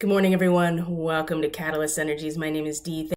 Good morning, everyone. Welcome to Catalyst Energies. My name is Dee.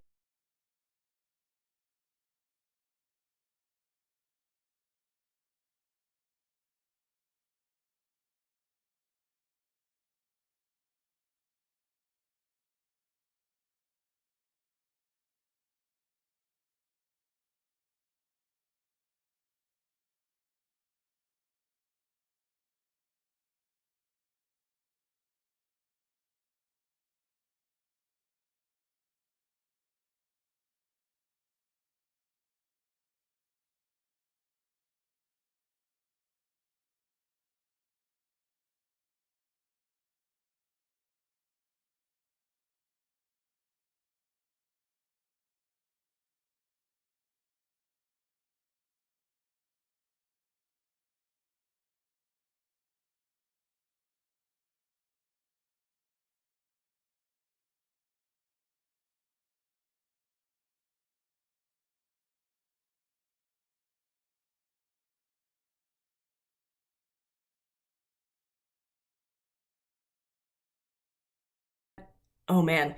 Oh man,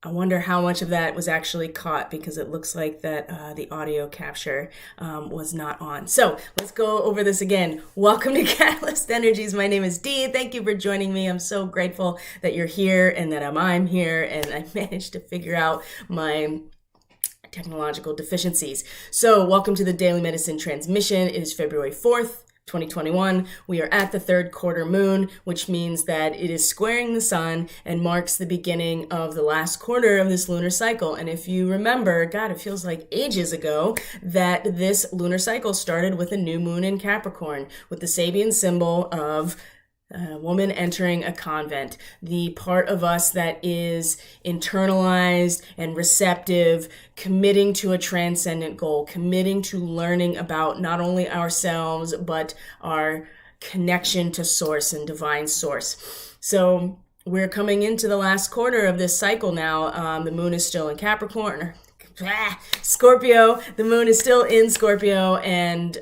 I wonder how much of that was actually caught because it looks like that the audio capture was not on. So let's go over this again. Welcome to Catalyst Energies. My name is Dee. Thank you for joining me. I'm so grateful that you're here and that I'm here and I managed to figure out my technological deficiencies. So welcome to the Daily Medicine Transmission. It is February 4th. 2021. We are at the third quarter moon, which means that it is squaring the sun and marks the beginning of the last quarter of this lunar cycle. And if you remember, God, it feels like ages ago that this lunar cycle started with a new moon in Capricorn, with the Sabian symbol of a woman entering a convent, the part of us that is internalized and receptive, committing to a transcendent goal, committing to learning about not only ourselves, but our connection to source and divine source. So we're coming into the last quarter of this cycle now. The moon is still in Capricorn, Scorpio. The moon is still in Scorpio and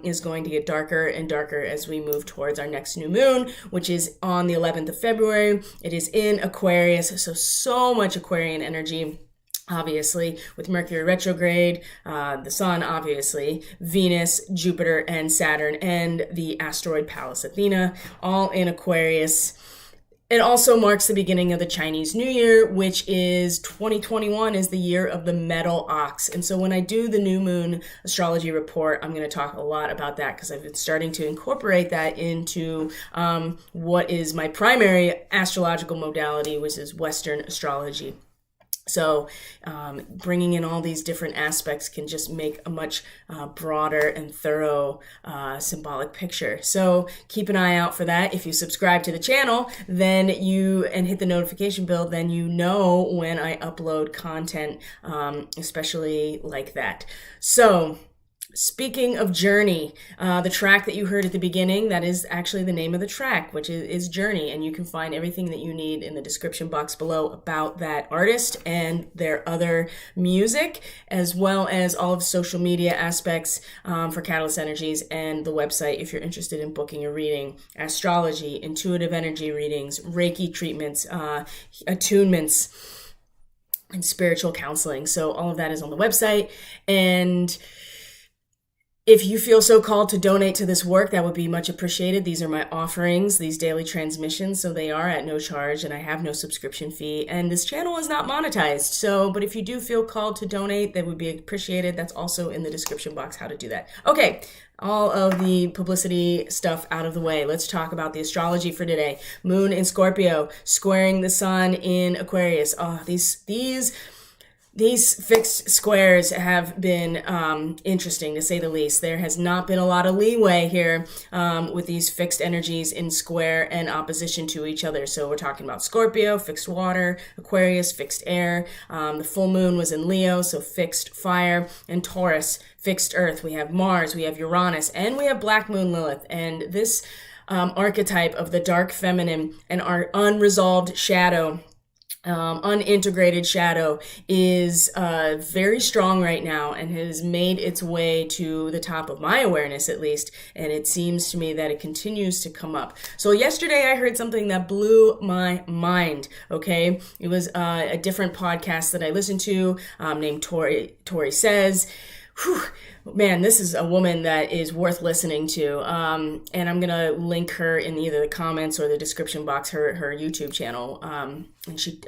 is going to get darker and darker as we move towards our next new moon, which is on the 11th of February. It is in Aquarius, so much Aquarian energy. Obviously, with Mercury retrograde, the sun, obviously, Venus, Jupiter, and Saturn, and the asteroid Pallas Athena, all in Aquarius. It also marks the beginning of the Chinese New Year, which is 2021 is the year of the metal ox. And so when I do the new moon astrology report, I'm going to talk a lot about that because I've been starting to incorporate that into what is my primary astrological modality, which is Western astrology. So bringing in all these different aspects can just make a much broader and thorough symbolic picture. So keep an eye out for that. If you subscribe to the channel, then and hit the notification bell, then you know when I upload content, especially like that. So speaking of Journey, the track that you heard at the beginning, that is actually the name of the track, which is Journey. And you can find everything that you need in the description box below about that artist and their other music, as well as all of the social media aspects for Catalyst Energies and the website if you're interested in booking a reading, astrology, intuitive energy readings, Reiki treatments, attunements, and spiritual counseling. So all of that is on the website. And if you feel so called to donate to this work, that would be much appreciated. These are my offerings, these daily transmissions, so they are at no charge and I have no subscription fee. And this channel is not monetized. But if you do feel called to donate, that would be appreciated. That's also in the description box how to do that. Okay, all of the publicity stuff out of the way. Let's talk about the astrology for today. Moon in Scorpio, squaring the sun in Aquarius. Oh, these fixed squares have been interesting, to say the least. There has not been a lot of leeway here with these fixed energies in square and opposition to each other. So we're talking about Scorpio, fixed water, Aquarius, fixed air. The full moon was in Leo, so fixed fire, and Taurus, fixed earth. We have Mars, we have Uranus, and we have Black Moon Lilith. And this archetype of the dark feminine and our unresolved shadow unintegrated shadow is very strong right now and has made its way to the top of my awareness, at least. And it seems to me that it continues to come up. So yesterday I heard something that blew my mind. Okay. It was a different podcast that I listened to named Tori Says. Whew. Man, this is a woman that is worth listening to. And I'm going to link her in either the comments or the description box, her YouTube channel. And she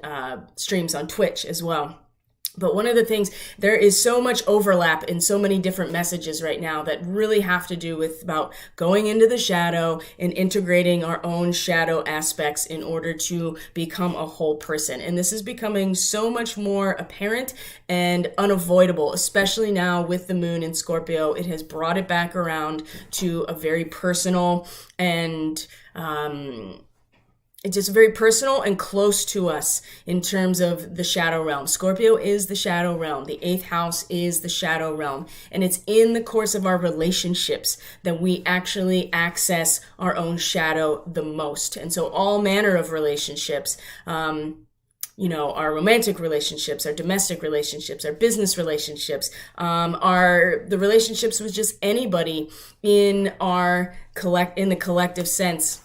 streams on Twitch as well. But one of the things, there is so much overlap in so many different messages right now that really have to do with about going into the shadow and integrating our own shadow aspects in order to become a whole person. And this is becoming so much more apparent and unavoidable, especially now with the moon in Scorpio. It has brought it back around to a very personal and it's just very personal and close to us in terms of the shadow realm. Scorpio is the shadow realm. The 8th house is the shadow realm. And it's in the course of our relationships that we actually access our own shadow the most. And so all manner of relationships, our romantic relationships, our domestic relationships, our business relationships, the relationships with just anybody in the collective sense.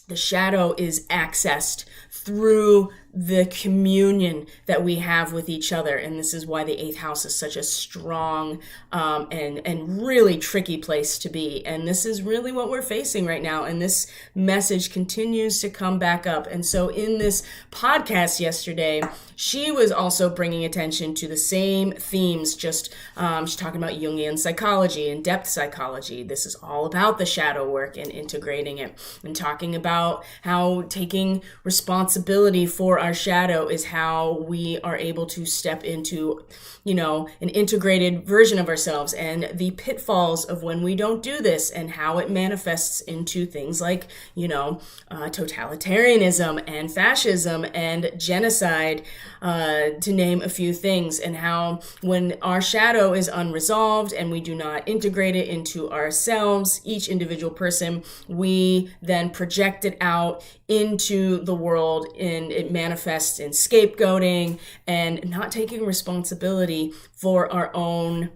The shadow is accessed through the communion that we have with each other. And this is why the 8th house is such a strong and really tricky place to be. And this is really what we're facing right now. And this message continues to come back up. And so in this podcast yesterday, she was also bringing attention to the same themes, just she's talking about Jungian psychology and depth psychology. This is all about the shadow work and integrating it, and talking about how taking responsibility for our shadow is how we are able to step into, an integrated version of ourselves, and the pitfalls of when we don't do this, and how it manifests into things like, totalitarianism and fascism and genocide, to name a few things, and how when our shadow is unresolved and we do not integrate it into ourselves, each individual person, we then project it out into the world, and it manifests in scapegoating and not taking responsibility for our own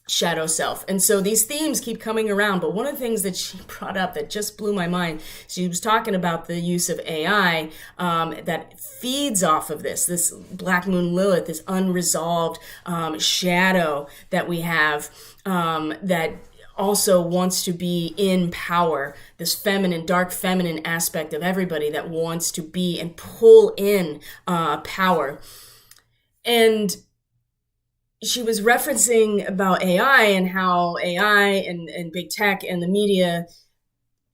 shadow self. And so these themes keep coming around. But one of the things that she brought up that just blew my mind, she was talking about the use of AI that feeds off of this Black Moon Lilith, this unresolved shadow that we have that also wants to be in power, this dark feminine aspect of everybody that wants to be and pull in power. And she was referencing about AI and how AI and big tech and the media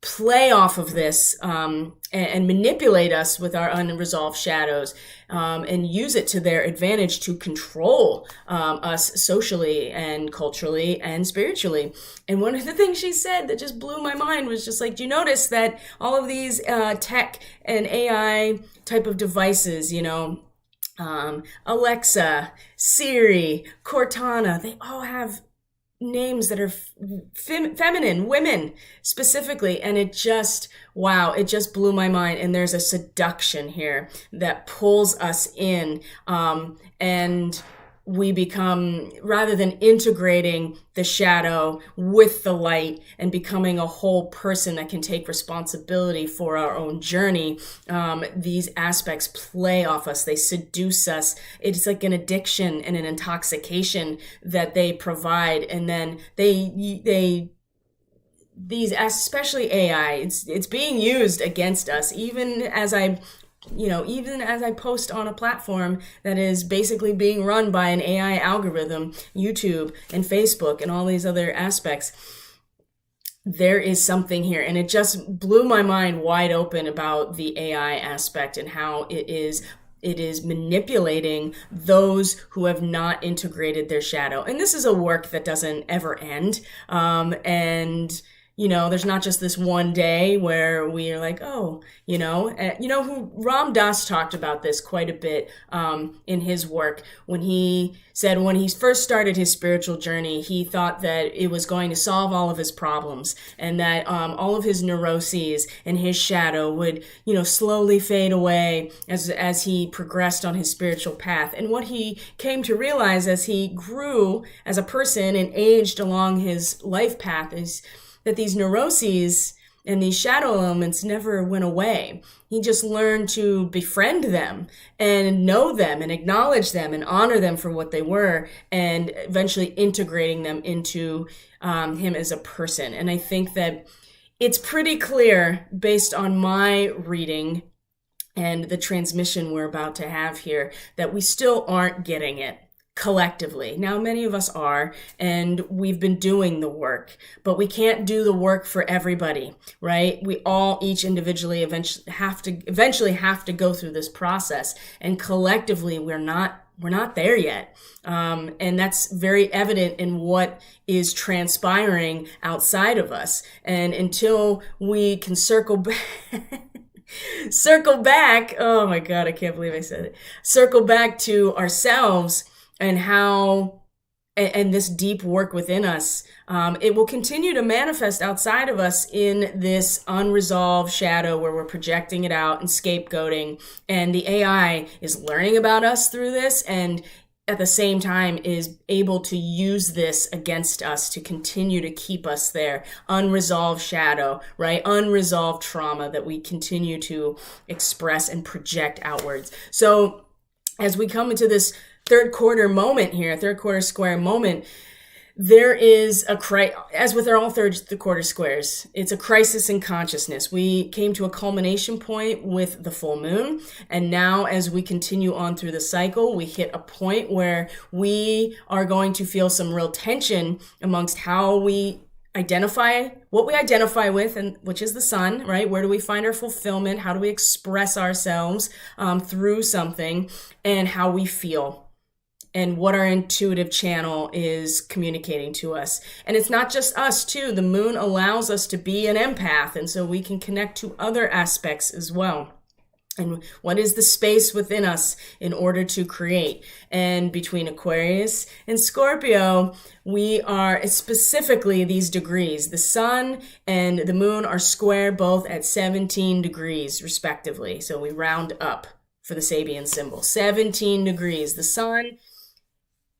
play off of this and manipulate us with our unresolved shadows and use it to their advantage to control us socially and culturally and spiritually. And one of the things she said that just blew my mind was just like, do you notice that all of these tech and AI type of devices, Alexa, Siri, Cortana, they all have names that are feminine, women specifically. And it just blew my mind. And there's a seduction here that pulls us in. And we become, rather than integrating the shadow with the light and becoming a whole person that can take responsibility for our own journey, these aspects play off us. They seduce us. It's like an addiction and an intoxication that they provide. And then these, especially AI, it's being used against us, even as I post on a platform that is basically being run by an AI algorithm, YouTube and Facebook and all these other aspects. There is something here, and it just blew my mind wide open about the AI aspect and how it is manipulating those who have not integrated their shadow. And this is a work that doesn't ever end. And there's not just this one day where we are like, oh, who Ram Dass talked about this quite a bit in his work when he said when he first started his spiritual journey, he thought that it was going to solve all of his problems and that all of his neuroses and his shadow would, slowly fade away as he progressed on his spiritual path. And what he came to realize as he grew as a person and aged along his life path is that these neuroses and these shadow elements never went away. He just learned to befriend them and know them and acknowledge them and honor them for what they were, and eventually integrating them into him as a person. And I think that it's pretty clear based on my reading and the transmission we're about to have here that we still aren't getting it collectively. Now, many of us are, and we've been doing the work, but we can't do the work for everybody, right? We all, each individually, eventually have to go through this process, and collectively, we're not there yet. And that's very evident in what is transpiring outside of us. And until we can circle back, oh my God, I can't believe I said it. Circle back to ourselves and how, and this deep work within us, it will continue to manifest outside of us in this unresolved shadow where we're projecting it out and scapegoating. And the AI is learning about us through this, and at the same time is able to use this against us to continue to keep us there. Unresolved shadow, right? Unresolved trauma that we continue to express and project outwards. So as we come into this third quarter square moment, there is as with all third quarter squares, it's a crisis in consciousness. We came to a culmination point with the full moon, and now as we continue on through the cycle, we hit a point where we are going to feel some real tension amongst how we identify what we identify with, and which is the sun, right? Where do we find our fulfillment? How do we express ourselves through something, and how we feel, and what our intuitive channel is communicating to us. And it's not just us too. The moon allows us to be an empath, and so we can connect to other aspects as well. And what is the space within us in order to create? And between Aquarius and Scorpio, we are specifically these degrees. The sun and the moon are square both at 17 degrees respectively. So we round up for the Sabian symbol. 17 degrees. The sun,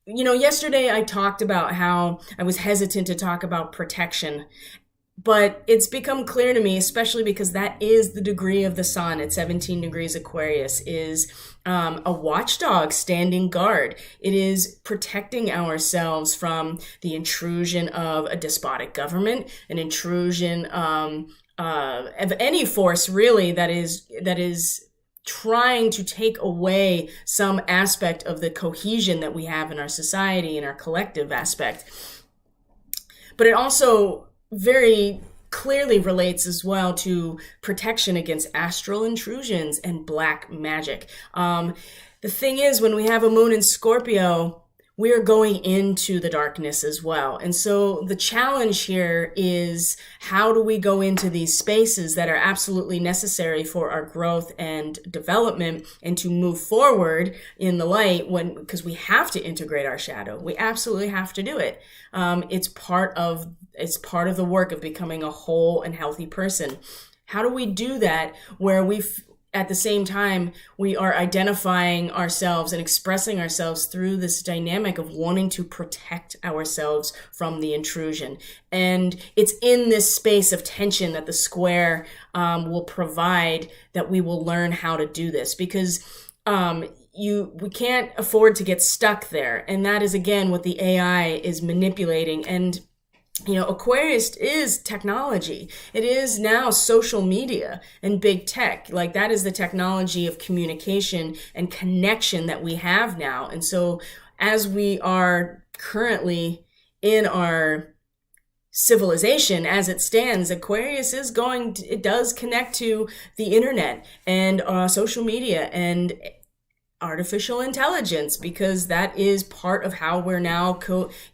yesterday I talked about how I was hesitant to talk about protection. But it's become clear to me, especially because that is the degree of the sun at 17 degrees Aquarius, is a watchdog standing guard. It is protecting ourselves from the intrusion of a despotic government, an intrusion of any force really that is trying to take away some aspect of the cohesion that we have in our society and our collective aspect. But it also very clearly relates as well to protection against astral intrusions and black magic. The thing is, when we have a moon in Scorpio, we are going into the darkness as well. And so the challenge here is, how do we go into these spaces that are absolutely necessary for our growth and development and to move forward in the light, because we have to integrate our shadow. We absolutely have to do it. It's part of the work of becoming a whole and healthy person. How do we do that where at the same time, we are identifying ourselves and expressing ourselves through this dynamic of wanting to protect ourselves from the intrusion? And it's in this space of tension that the square will provide that we will learn how to do this, because we can't afford to get stuck there. And that is, again, what the AI is manipulating. And Aquarius is technology. It is now social media and big tech. Like, that is the technology of communication and connection that we have now. And so as we are currently in our civilization as it stands, Aquarius it does connect to the internet and social media and artificial intelligence, because that is part of how we're now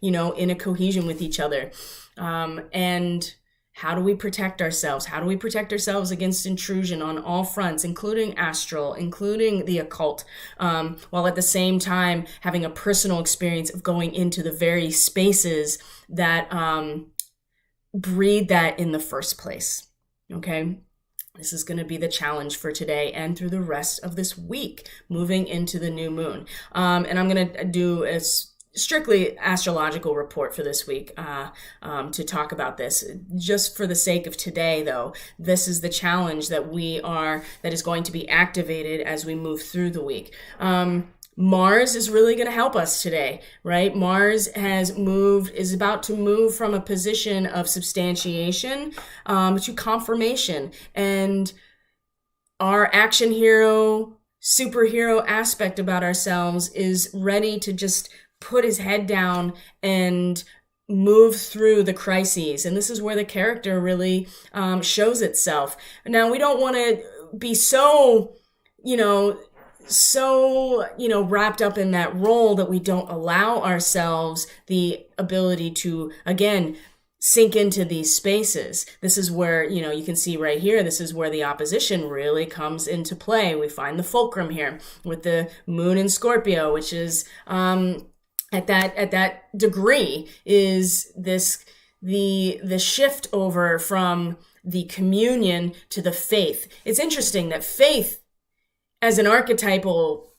in a cohesion with each other. And How do we protect ourselves? How do we protect ourselves against intrusion on all fronts, including astral, including the occult, while at the same time having a personal experience of going into the very spaces that breed that in the first place? Okay. This is going to be the challenge for today and through the rest of this week, moving into the new moon. And I'm going to do a strictly astrological report for this week to talk about this. Just for the sake of today, though, this is the challenge that is going to be activated as we move through the week. Mars is really going to help us today, right? Mars is about to move from a position of substantiation to confirmation. And our action hero, superhero aspect about ourselves is ready to just put his head down and move through the crises. And this is where the character really shows itself. Now, we don't want to be so wrapped up in that role that we don't allow ourselves the ability to, again, sink into these spaces. This is where, you can see right here, this is where the opposition really comes into play. We find the fulcrum here with the moon in Scorpio, which is, at that degree is the shift over from the communion to the faith. It's interesting that faith as an archetypal,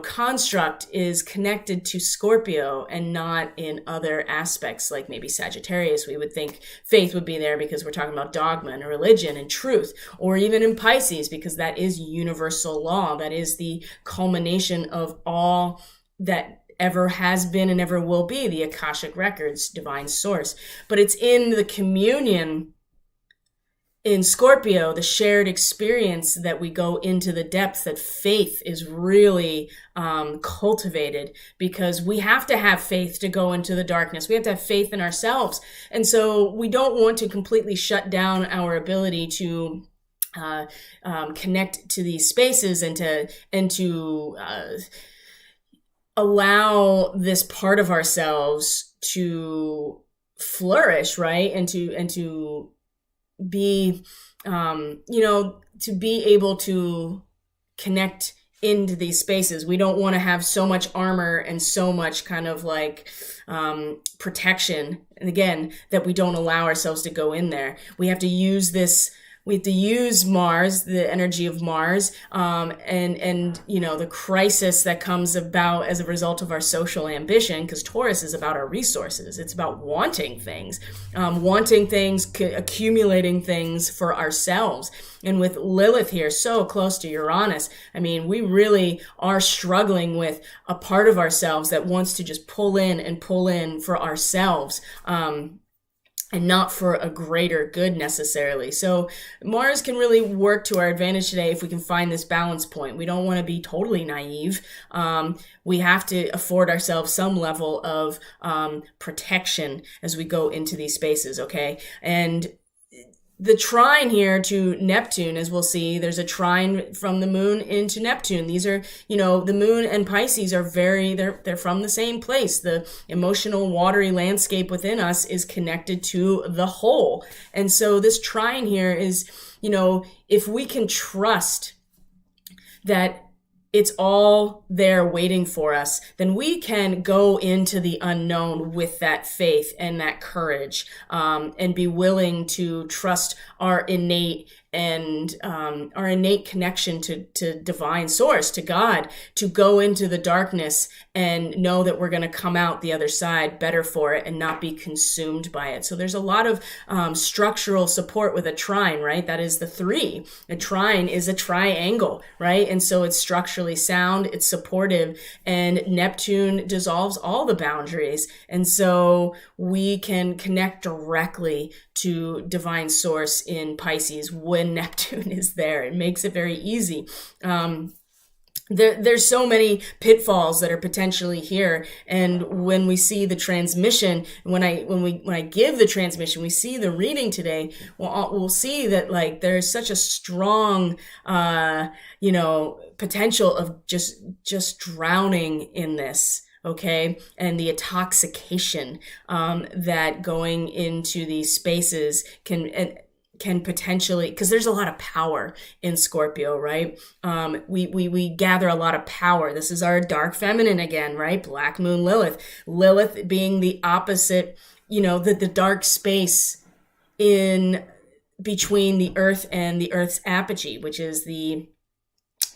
construct is connected to Scorpio and not in other aspects, like maybe Sagittarius. We would think faith would be there because we're talking about dogma and religion and truth, or even in Pisces, because that is universal law. That is the culmination of all that ever has been and ever will be, the Akashic records, divine source. But it's in the communion in Scorpio, the shared experience, that we go into the depths, that faith is really cultivated, because we have to have faith to go into the darkness. We have to have faith in ourselves. And so we don't want to completely shut down our ability to connect to these spaces and to allow this part of ourselves to flourish, right? And to be, to be able to connect into these spaces. We don't want to have so much armor and so much kind of like protection, and again, that we don't allow ourselves to go in there. We have to use Mars, the energy of Mars, and the crisis that comes about as a result of our social ambition, because Taurus is about our resources. It's about wanting things, accumulating things for ourselves. And with Lilith here, so close to Uranus, I mean, we really are struggling with a part of ourselves that wants to just pull in for ourselves. And not for a greater good necessarily. So Mars can really work to our advantage today if we can find this balance point. We don't want to be totally naive. We have to afford ourselves some level of protection as we go into these spaces, okay? And the trine here to Neptune, as we'll see, there's a trine from the moon into Neptune. These are, the moon and Pisces are they're from the same place. The emotional, watery landscape within us is connected to the whole. And so this trine here is, if we can trust that it's all there waiting for us, then we can go into the unknown with that faith and that courage, and be willing to trust our innate connection to divine source, to God, to go into the darkness and know that we're going to come out the other side better for it and not be consumed by it. So there's a lot of structural support with a trine, right? That is the 3. A trine is a triangle, right? And so it's structurally sound, it's supportive, and Neptune dissolves all the boundaries. And so we can connect directly to divine source in Pisces when Neptune is there. It makes it very easy. There's so many pitfalls that are potentially here, and when we see the transmission, when I give the transmission, we see the reading today. We'll see that like there's such a strong, potential of just drowning in this. okay? And the intoxication that going into these spaces can potentially, because there's a lot of power in Scorpio, right? We gather a lot of power. This is our dark feminine again, right? Black moon Lilith. Lilith being the opposite, the dark space in between the Earth and the Earth's apogee, which is the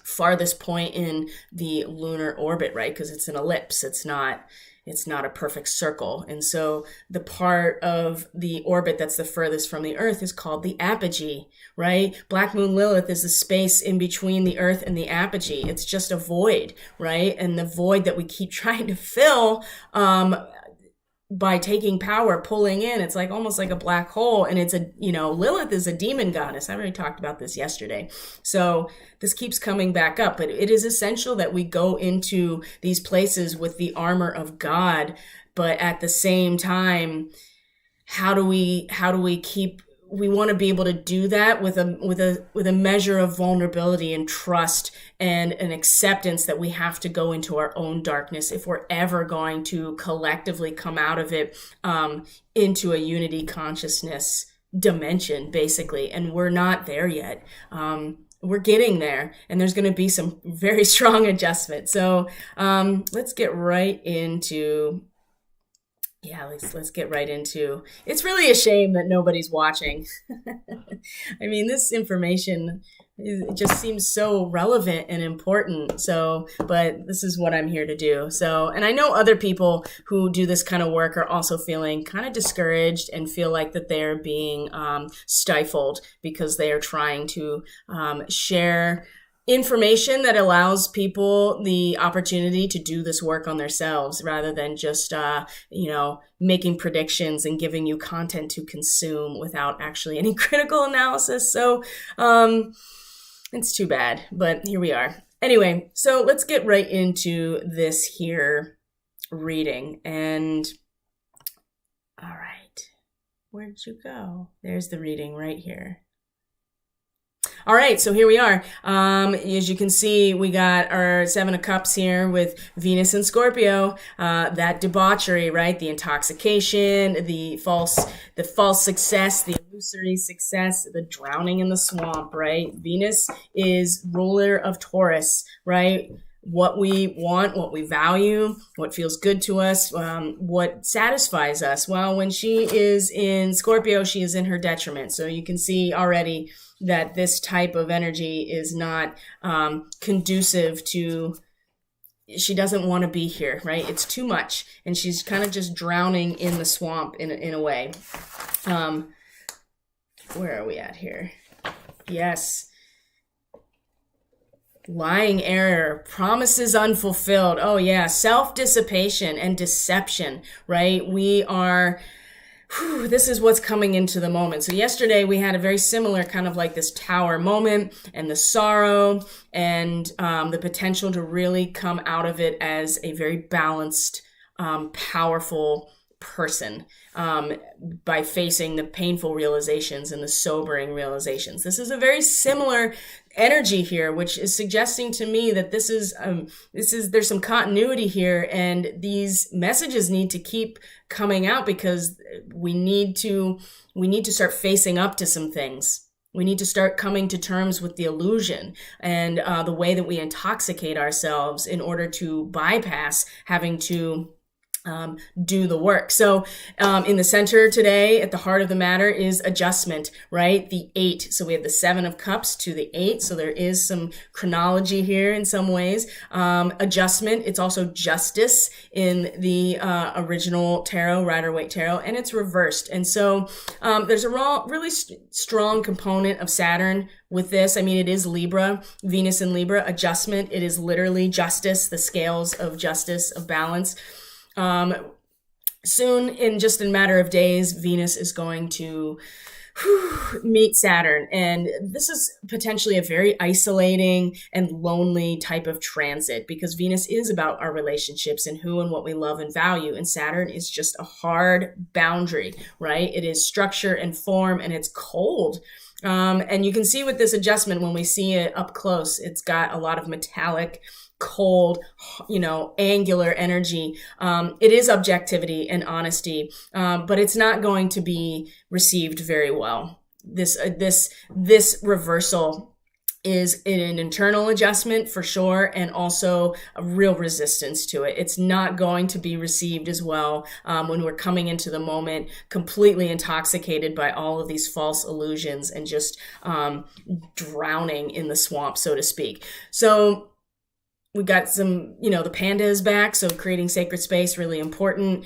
farthest point in the lunar orbit, right? Because it's an ellipse. It's not a perfect circle. And so the part of the orbit that's the furthest from the Earth is called the apogee, right? Black moon Lilith is the space in between the Earth and the apogee. It's just a void, right? And the void that we keep trying to fill by taking power, pulling in, it's like almost like a black hole. And it's Lilith is a demon goddess. I already talked about this yesterday. So this keeps coming back up, but it is essential that we go into these places with the armor of God. But at the same time, how do we keep, we want to be able to do that with a measure of vulnerability and trust and an acceptance that we have to go into our own darkness if we're ever going to collectively come out of it into a unity consciousness dimension, basically. And we're not there yet. We're getting there, and there's going to be some very strong adjustment. So let's get right into. Yeah, let's get right into. It's really a shame that nobody's watching. I mean, this information, it just seems so relevant and important. So, but this is what I'm here to do. So, and I know other people who do this kind of work are also feeling kind of discouraged and feel like that they're being stifled because they are trying to share information that allows people the opportunity to do this work on themselves rather than just, making predictions and giving you content to consume without actually any critical analysis. So it's too bad, but here we are. Anyway, so let's get right into this here reading. And all right, where did you go? There's the reading right here. All right, so here we are. As you can see, we got our Seven of Cups here with Venus and Scorpio. That debauchery, right? The intoxication, the false success, the illusory success, the drowning in the swamp, right? Venus is ruler of Taurus, right? What we want, what we value, what feels good to us, what satisfies us. Well, when she is in Scorpio, she is in her detriment. So you can see already that this type of energy is not conducive to, she doesn't want to be here, right? It's too much. And she's kind of just drowning in the swamp in a way. Where are we at here? Yes. Lying error, promises unfulfilled. Oh yeah, self-dissipation and deception, right? We are, this is what's coming into the moment. So yesterday we had a very similar kind of like this tower moment and the sorrow and the potential to really come out of it as a very balanced, powerful person by facing the painful realizations and the sobering realizations. This is a very similar energy here, which is suggesting to me that there's some continuity here, and these messages need to keep coming out because we need to start facing up to some things. We need to start coming to terms with the illusion and the way that we intoxicate ourselves in order to bypass having to do the work. So in the center today, at the heart of the matter is adjustment, right? The 8. So we have the 7 of Cups to the 8. So there is some chronology here in some ways. Adjustment. It's also justice in the original tarot, Rider-Waite Tarot, and it's reversed. And so there's a really strong component of Saturn with this. I mean, it is Libra, Venus in Libra, adjustment. It is literally justice, the scales of justice, of balance. Soon, in just a matter of days, Venus is going to meet Saturn. And this is potentially a very isolating and lonely type of transit because Venus is about our relationships and who and what we love and value. And Saturn is just a hard boundary, right? It is structure and form, and it's cold. And you can see with this adjustment, when we see it up close, it's got a lot of metallic cold, angular energy. It is objectivity and honesty, but it's not going to be received very well. This reversal is an internal adjustment for sure, and also a real resistance to it. It's not going to be received as well when we're coming into the moment completely intoxicated by all of these false illusions and just drowning in the swamp, so to speak. So we got some, the panda is back, so creating sacred space, really important.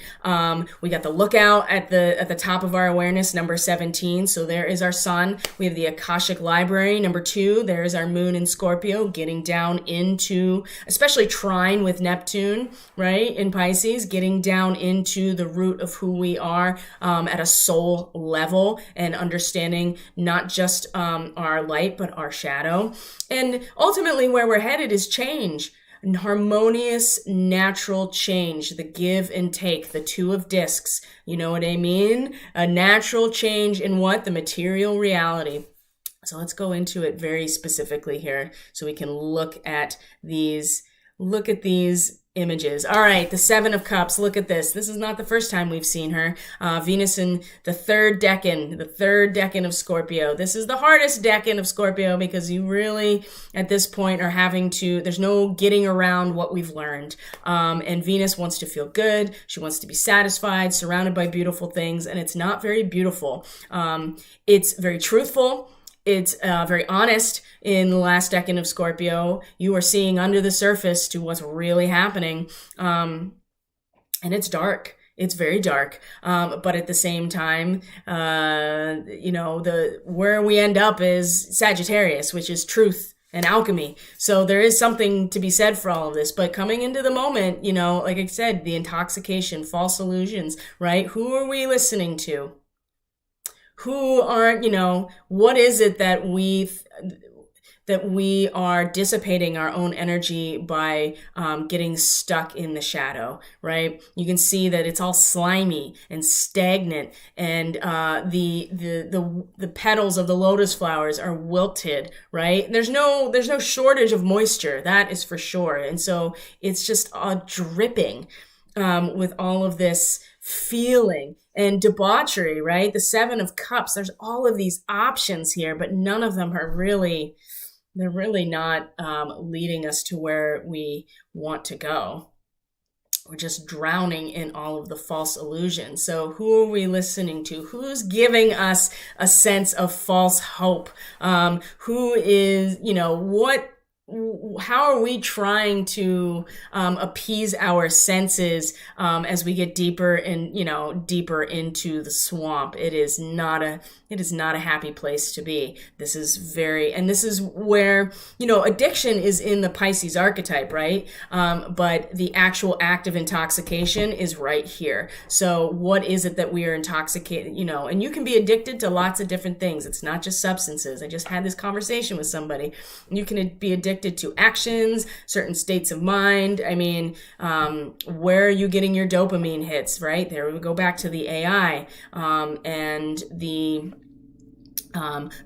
We got the lookout at the top of our awareness, number 17. So there is our sun. We have the Akashic Library, number 2. There is our moon in Scorpio, getting down into, especially trine with Neptune, right, in Pisces, getting down into the root of who we are at a soul level, and understanding not just our light, but our shadow. And ultimately where we're headed is change. Harmonious, natural change, the give and take, the 2 of discs. You know what I mean? A natural change in what? The material reality. So let's go into it very specifically here so we can look at these images. All right, the 7 of Cups. Look at this. This is not the first time we've seen her. Venus in the third decan of Scorpio. This is the hardest decan of Scorpio because you really, at this point, are having to, there's no getting around what we've learned. And Venus wants to feel good. She wants to be satisfied, surrounded by beautiful things, and it's not very beautiful. It's very truthful. It's very honest. In the last decan of Scorpio, you are seeing under the surface to what's really happening. And it's dark. It's very dark. But at the same time, where we end up is Sagittarius, which is truth and alchemy. So there is something to be said for all of this. But coming into the moment, like I said, the intoxication, false illusions, right? Who are we listening to? Who are, what is it that we are dissipating our own energy by getting stuck in the shadow, right? You can see that it's all slimy and stagnant, and the petals of the lotus flowers are wilted, right? There's no shortage of moisture, that is for sure. And so it's just dripping with all of this feeling and debauchery, right? The 7 of Cups, there's all of these options here, but none of them are really, they're really not leading us to where we want to go. We're just drowning in all of the false illusions. So who are we listening to? Who's giving us a sense of false hope? Who is, how are we trying to appease our senses as we get deeper deeper into the swamp? It is not a happy place to be. This is where, addiction is in the Pisces archetype, right? But the actual act of intoxication is right here. So what is it that we are intoxicated, and you can be addicted to lots of different things. It's not just substances. I just had this conversation with somebody. You can be addicted to actions, certain states of mind. I mean, where are you getting your dopamine hits, right? There we go back to the AI and the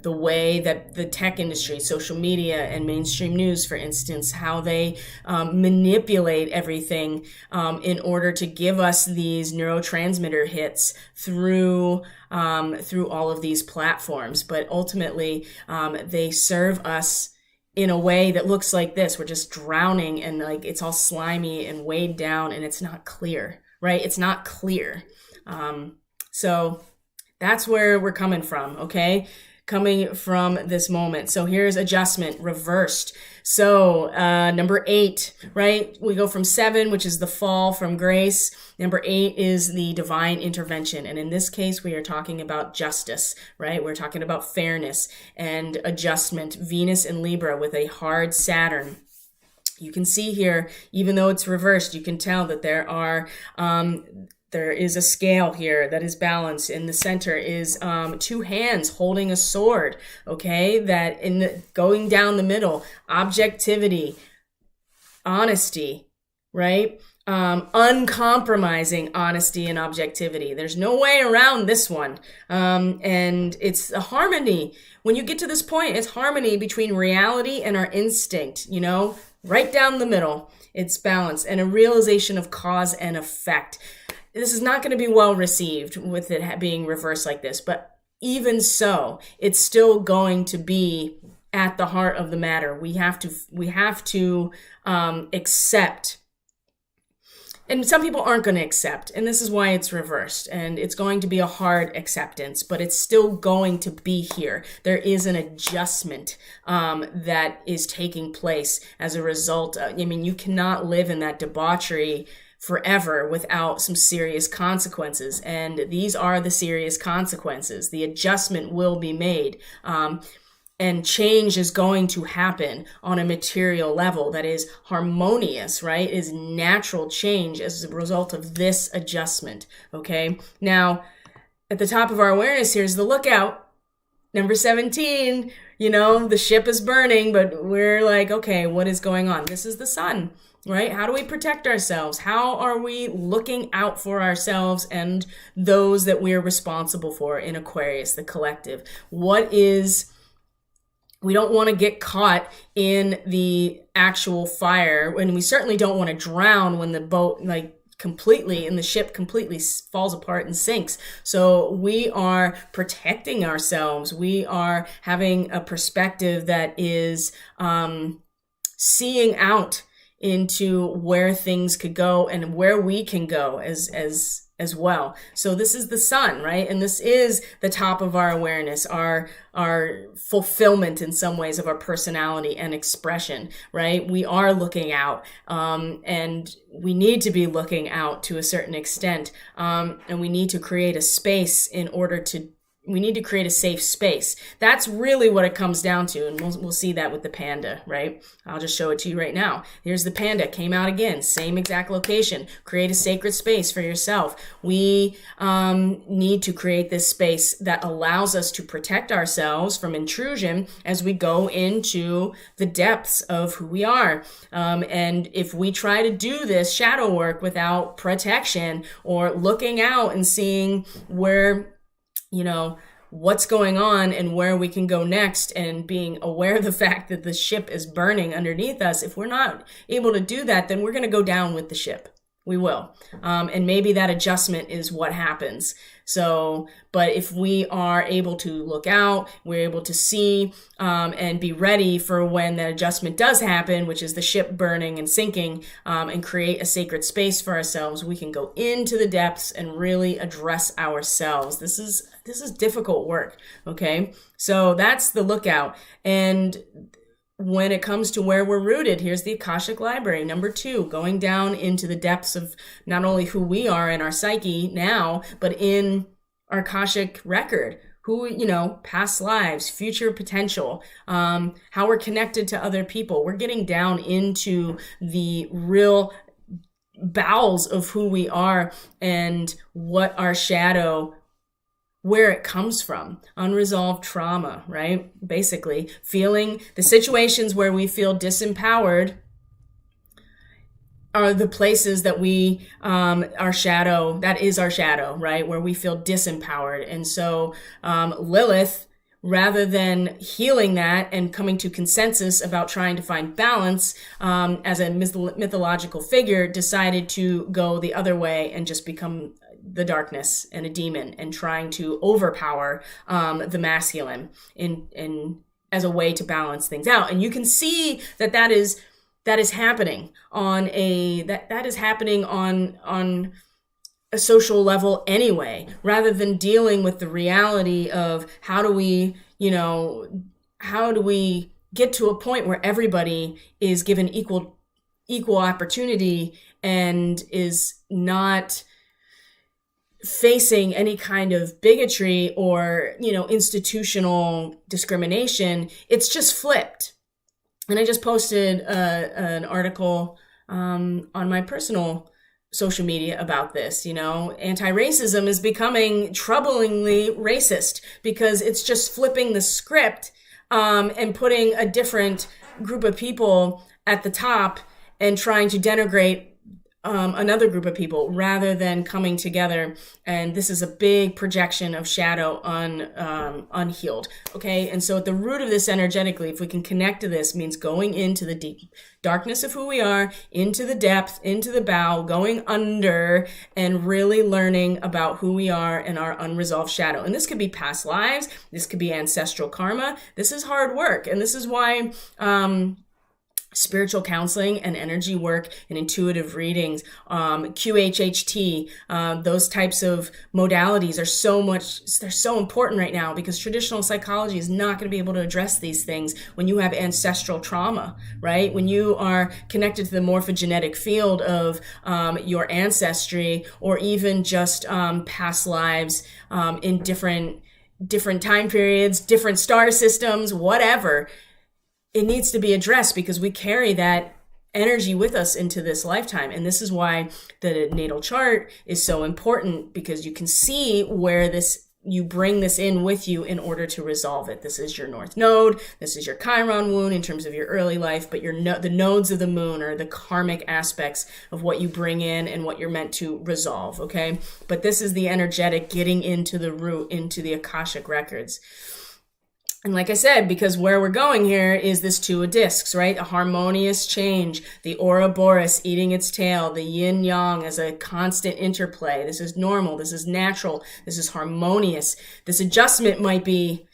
way that the tech industry, social media, and mainstream news, for instance, how they manipulate everything in order to give us these neurotransmitter hits through all of these platforms. But ultimately, they serve us in a way that looks like this. We're just drowning, and like it's all slimy and weighed down, and it's not clear, right? It's not clear. So that's where we're coming from, okay? Coming from this moment. So here's adjustment reversed. So number 8, right? We go from 7, which is the fall from grace. Number 8 is the divine intervention. And in this case, we are talking about justice, right? We're talking about fairness and adjustment. Venus in Libra with a hard Saturn. You can see here, even though it's reversed, you can tell that there is a scale here that is balanced. In the center is 2 hands holding a sword, okay? That going down the middle, objectivity, honesty, right? Uncompromising honesty and objectivity. There's no way around this one. And it's a harmony. When you get to this point, it's harmony between reality and our instinct, right down the middle. It's balanced and a realization of cause and effect. This is not going to be well received with it being reversed like this, but even so, it's still going to be at the heart of the matter. We have to accept. And some people aren't going to accept, and this is why it's reversed. And it's going to be a hard acceptance, but it's still going to be here. There is an adjustment that is taking place as a result. You cannot live in that debauchery forever without some serious consequences. And these are the serious consequences. The adjustment will be made. And change is going to happen on a material level that is harmonious, right? Is natural change as a result of this adjustment, okay? Now, at the top of our awareness here is the lookout. Number 17, the ship is burning, but we're like, okay, what is going on? This is the sun, right? How do we protect ourselves? How are we looking out for ourselves and those that we are responsible for in Aquarius, the collective? We don't want to get caught in the actual fire, and we certainly don't want to drown when the boat completely and the ship completely falls apart and sinks. So we are protecting ourselves. We are having a perspective that is seeing out into where things could go and where we can go as well. So this is the sun, right? And this is the top of our awareness, our fulfillment in some ways of our personality and expression, right? We are looking out, and we need to be looking out to a certain extent. And we need to create a space we need to create a safe space. That's really what it comes down to. And we'll see that with the panda, right? I'll just show it to you right now. Here's the panda, came out again, same exact location. Create a sacred space for yourself. We need to create this space that allows us to protect ourselves from intrusion as we go into the depths of who we are. And if we try to do this shadow work without protection or looking out and seeing where what's going on and where we can go next and being aware of the fact that the ship is burning underneath us, if we're not able to do that, then we're going to go down with the ship. We will. And maybe that adjustment is what happens. But if we are able to look out, we're able to see and be ready for when that adjustment does happen, which is the ship burning and sinking, and create a sacred space for ourselves, we can go into the depths and really address ourselves. This is difficult work, okay? So that's the lookout. And when it comes to where we're rooted, here's the Akashic Library. Number 2, going down into the depths of not only who we are in our psyche now, but in our Akashic record, past lives, future potential, how we're connected to other people. We're getting down into the real bowels of who we are and what our shadow, where it comes from. Unresolved trauma, right? Basically, feeling the situations where we feel disempowered are the places that our shadow, that is our shadow, right? Where we feel disempowered. And so Lilith, rather than healing that and coming to consensus about trying to find balance as a mythological figure, decided to go the other way and just become the darkness and a demon and trying to overpower the masculine in as a way to balance things out. And you can see that is happening on a social level anyway, rather than dealing with the reality of how do we get to a point where everybody is given equal opportunity and is not facing any kind of bigotry or, institutional discrimination. It's just flipped. And I just posted an article on my personal social media about this. Anti-racism is becoming troublingly racist because it's just flipping the script and putting a different group of people at the top and trying to denigrate another group of people rather than coming together. And this is a big projection of shadow unhealed. Okay. And so at the root of this energetically, if we can connect to this, means going into the deep darkness of who we are, into the depth, into the bow, going under, and really learning about who we are and our unresolved shadow. And this could be past lives. This could be ancestral karma. This is hard work. And this is why, spiritual counseling and energy work and intuitive readings, QHHT, those types of modalities they're so important right now, because traditional psychology is not going to be able to address these things when you have ancestral trauma, right? When you are connected to the morphogenetic field of your ancestry, or even just past lives in different time periods, different star systems, whatever. It needs to be addressed because we carry that energy with us into this lifetime. And this is why the natal chart is so important, because you can see where you bring this in with you in order to resolve it. This is your North Node. This is your Chiron wound in terms of your early life, but the nodes of the moon are the karmic aspects of what you bring in and what you're meant to resolve. Okay. But this is the energetic getting into the root, into the Akashic records. And like I said, because where we're going here is this two of discs, right? A harmonious change, the Ouroboros eating its tail, the yin yang as a constant interplay. This is normal. This is natural. This is harmonious. This adjustment might be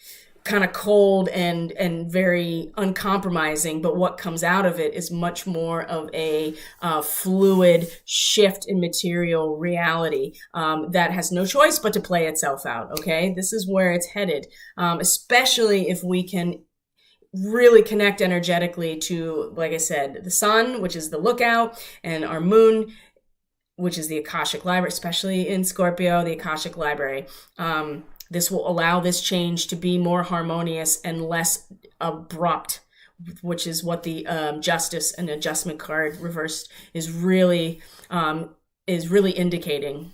kind of cold and very uncompromising, but what comes out of it is much more of a fluid shift in material reality that has no choice but to play itself out. Okay, this is where it's headed, especially if we can really connect energetically to, like I said, the sun, which is the lookout, and our moon, which is the Akashic library, especially in Scorpio, the Akashic library. This will allow this change to be more harmonious and less abrupt, which is what the Justice and Adjustment card reversed is really indicating.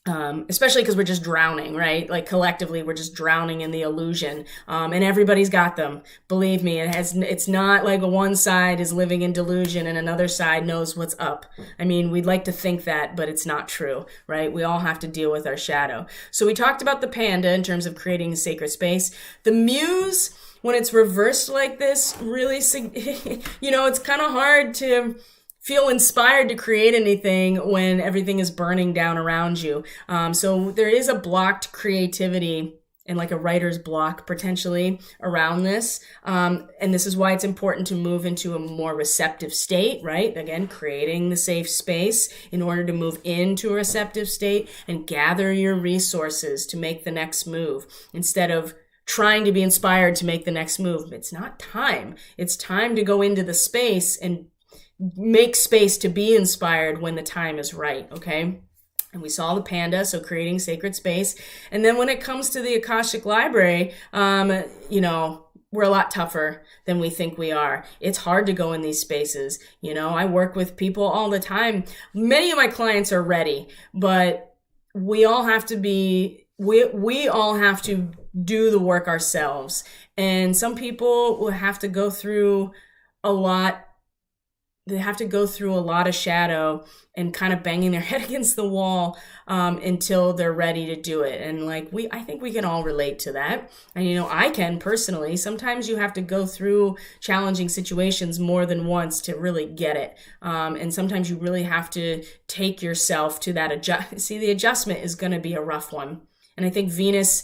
Especially because we're just drowning, right? Like collectively, we're just drowning in the illusion. And everybody's got them. Believe me, it's not like one side is living in delusion and another side knows what's up. I mean, we'd like to think that, but it's not true, right? We all have to deal with our shadow. So we talked about the panda in terms of creating a sacred space. The muse, when it's reversed like this, really, it's kind of hard to feel inspired to create anything when everything is burning down around you. So there is a blocked creativity and like a writer's block potentially around this. And this is why it's important to move into a more receptive state, right? Again, creating the safe space in order to move into a receptive state and gather your resources to make the next move instead of trying to be inspired to make the next move. It's not time. It's time to go into the space and make space to be inspired when the time is right, okay? And we saw the panda, so creating sacred space. And then when it comes to the Akashic library, we're a lot tougher than we think we are. It's hard to go in these spaces. I work with people all the time. Many of my clients are ready, but we all have to we all have to do the work ourselves. And some people will have to go through a lot. They have to go through a lot of shadow and kind of banging their head against the wall until they're ready to do it. And I think we can all relate to that. And, I can personally. Sometimes you have to go through challenging situations more than once to really get it. And sometimes you really have to take yourself to that See, the adjustment is going to be a rough one. And I think Venus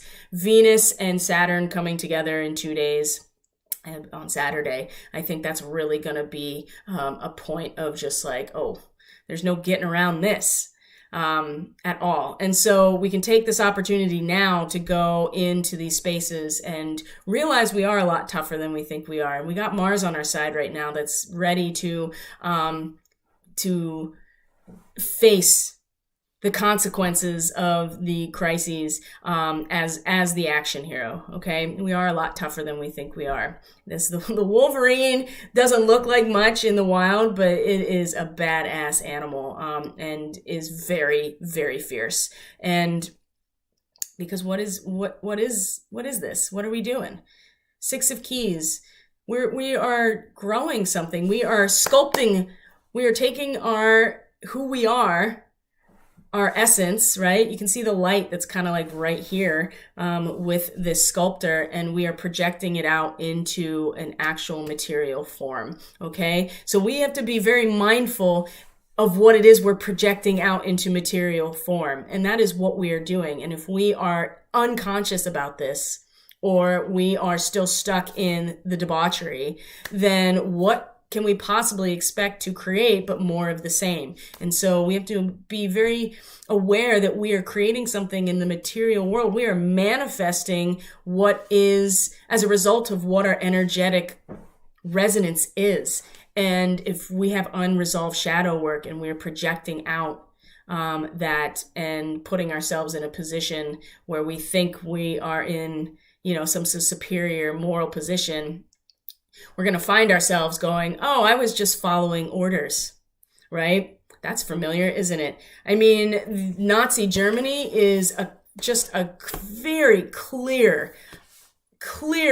and Saturn coming together in 2 days, and on Saturday, I think that's really going to be a point of just there's no getting around this at all. And so we can take this opportunity now to go into these spaces and realize we are a lot tougher than we think we are. And we got Mars on our side right now that's ready to face the consequences of the crises as the action hero. Okay, we are a lot tougher than we think we are. The Wolverine doesn't look like much in the wild, but it is a badass animal and is very, very fierce. And because what is this? What are we doing? 6 of Keys. We are growing something. We are sculpting. We are taking our who we are, our essence, right? You can see the light that's kind of like right here with this sculptor, and we are projecting it out into an actual material form, okay? So we have to be very mindful of what it is we're projecting out into material form, and that is what we are doing. And if we are unconscious about this, or we are still stuck in the debauchery, then what can we possibly expect to create but more of the same? And so we have to be very aware that we are creating something in the material world. We are manifesting what is as a result of what our energetic resonance is. And if we have unresolved shadow work and we're projecting out that and putting ourselves in a position where we think we are in, some superior moral position, we're going to find ourselves going, oh, I was just following orders, right? That's familiar, isn't it? I mean, Nazi Germany is just a very clear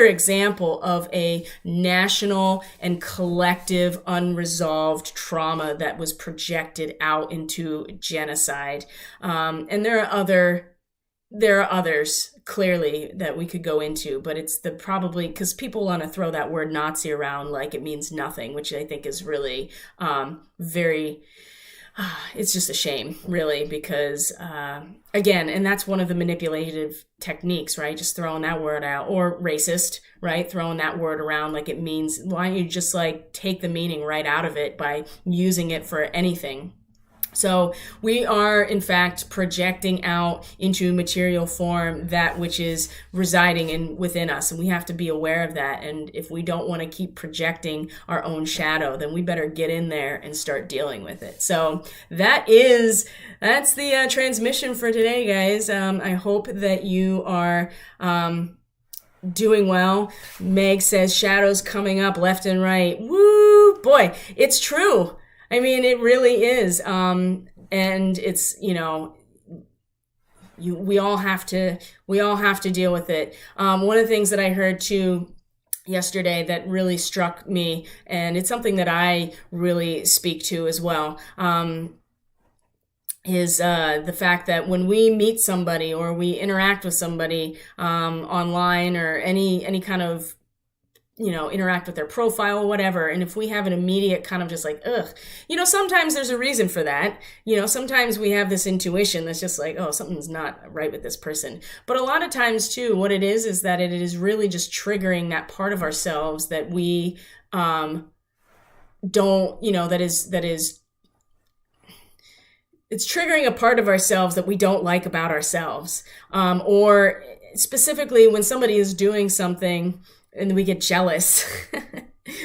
example of a national and collective unresolved trauma that was projected out into genocide. And there are others clearly that we could go into, but it's probably because people want to throw that word Nazi around like it means nothing, which I think is really it's just a shame, really, because again, and that's one of the manipulative techniques, right? Just throwing that word out, or racist, right? Throwing that word around like it means, why don't you just like take the meaning right out of it by using it for anything? So we are, in fact, projecting out into material form that which is residing within us, and we have to be aware of that. And if we don't want to keep projecting our own shadow, then we better get in there and start dealing with it. So that's the transmission for today, guys. I hope that you are doing well. Meg says shadows coming up left and right. Woo, boy, it's true. I mean, it really is. And it's, we all have to deal with it. One of the things that I heard too yesterday that really struck me, and it's something that I really speak to as well, is the fact that when we meet somebody or we interact with somebody online, or any kind of interact with their profile or whatever. And if we have an immediate kind of just like, ugh, sometimes there's a reason for that. Sometimes we have this intuition that's just like, oh, something's not right with this person. But a lot of times too, what it is that it is really just triggering that part of ourselves that we don't, it's triggering a part of ourselves that we don't like about ourselves. Or specifically when somebody is doing something and we get jealous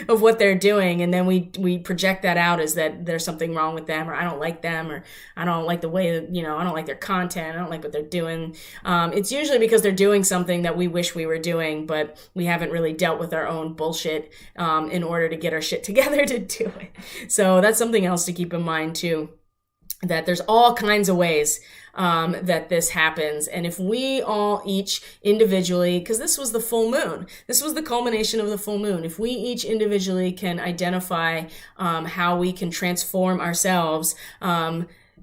of what they're doing, and then we project that out as that there's something wrong with them, or I don't like them, or I don't like the way that, I don't like their content, I don't like what they're doing. It's usually because they're doing something that we wish we were doing, but we haven't really dealt with our own bullshit in order to get our shit together to do it. So that's something else to keep in mind too, that there's all kinds of ways that this happens. And if we all each individually, because this was the full moon, this was the culmination of the full moon, if we each individually can identify how we can transform ourselves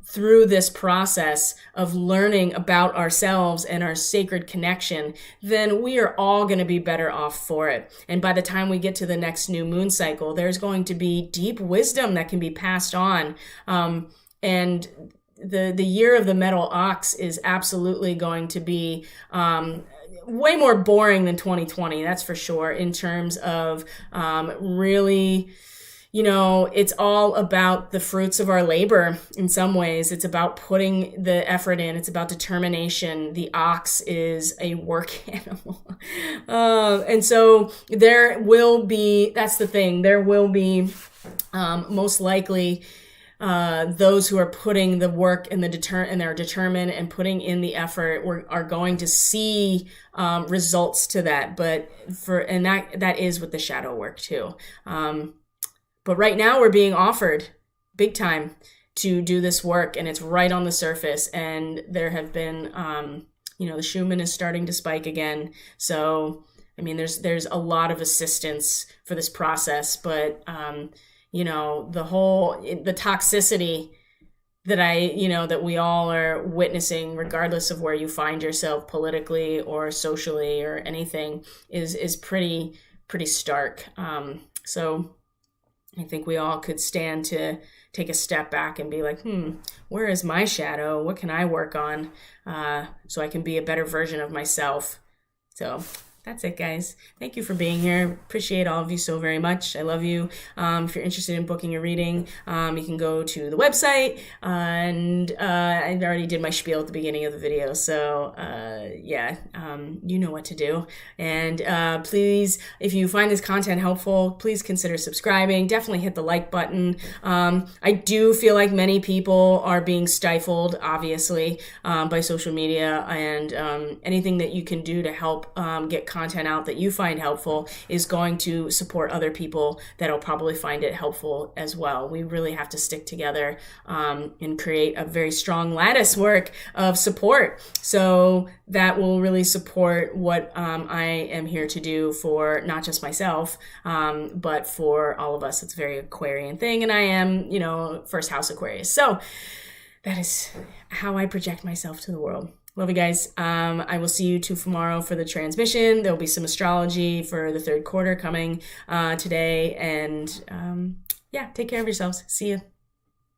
through this process of learning about ourselves and our sacred connection, then we are all going to be better off for it. And by the time we get to the next new moon cycle, there's going to be deep wisdom that can be passed on. And the year of the metal ox is absolutely going to be way more boring than 2020, that's for sure, in terms of really, it's all about the fruits of our labor in some ways. It's about putting the effort in. It's about determination. The ox is a work animal. And so there will be, that's the thing, there will be most likely those who are putting the work and they're determined and putting in the effort are going to see results to that. But that is with the shadow work too. But right now we're being offered big time to do this work, and it's right on the surface. And there have been, the Schumann is starting to spike again. So, I mean, there's a lot of assistance for this process, but the toxicity that we all are witnessing, regardless of where you find yourself politically or socially or anything, is pretty stark. So I think we all could stand to take a step back and be like, where is my shadow? What can I work on so I can be a better version of myself? So that's it, guys. Thank you for being here. Appreciate all of you so very much. I love you. If you're interested in booking a reading, you can go to the website. And I already did my spiel at the beginning of the video. So you know what to do. And please, if you find this content helpful, please consider subscribing. Definitely hit the like button. I do feel like many people are being stifled, obviously, by social media. And anything that you can do to help get content out that you find helpful is going to support other people that'll probably find it helpful as well. We really have to stick together and create a very strong lattice work of support. So that will really support what I am here to do for not just myself, but for all of us. It's a very Aquarian thing, and I am, first house Aquarius. So that is how I project myself to the world. Love you guys. I will see you tomorrow for the transmission. There'll be some astrology for the third quarter coming today. And take care of yourselves. See you.